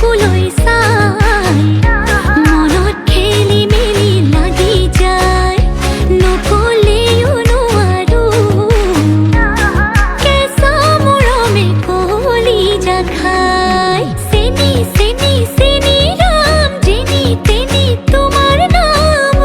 চকুলৈ চাই মনত খেলি মেলি লাগি যায় নকলেও নোৱাৰো কেঁচা মৰমে কলিজা খাই চেনি চেনি চেনি ৰাম যেনি তেনি তোমাৰ নাম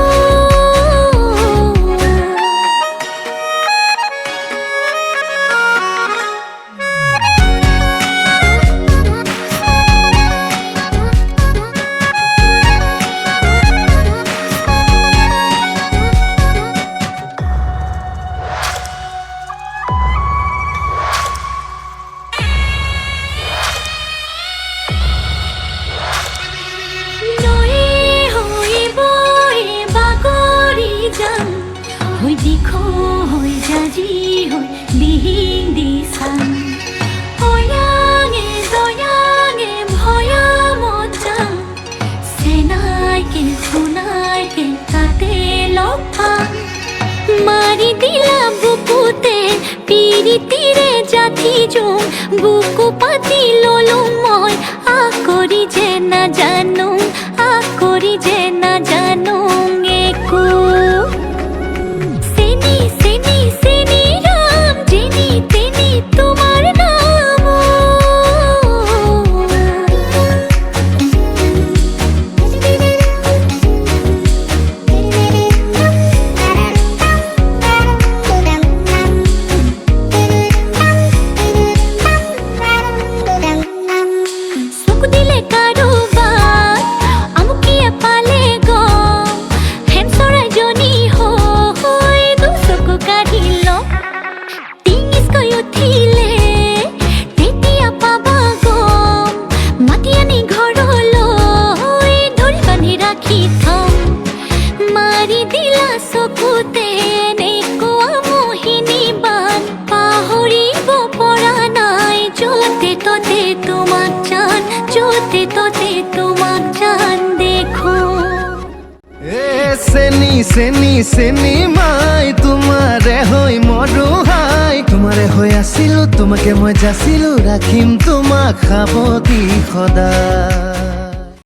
হৈ দিখ হৈ জাজি হৈ দিহিং দিছাং অয়াঙে জয়াঙে ভয়ামত যাম চেনাইকে শুনাইকে তাতে লগ পাম মাৰি দিলা বুকুতে পিৰিতিৰে জাঠি জোং বুকু পাতি ললো মই আকৰি যে নাজানো আকৰি যে নাজানো একো চকুতে নেকুৱা মোহিনী বান পাহৰিব পৰা নাই য'তে ত'তে তোমাক জান য'তে ত'তে তোমাক জান দেখো চেনি চেনি চেনি মাই তোমাৰে হৈ মৰো হাই তোমাৰে হৈ আছিলো তোমাকে মই যাচিলো ৰাখিম তোমাক সাৱতি সদায়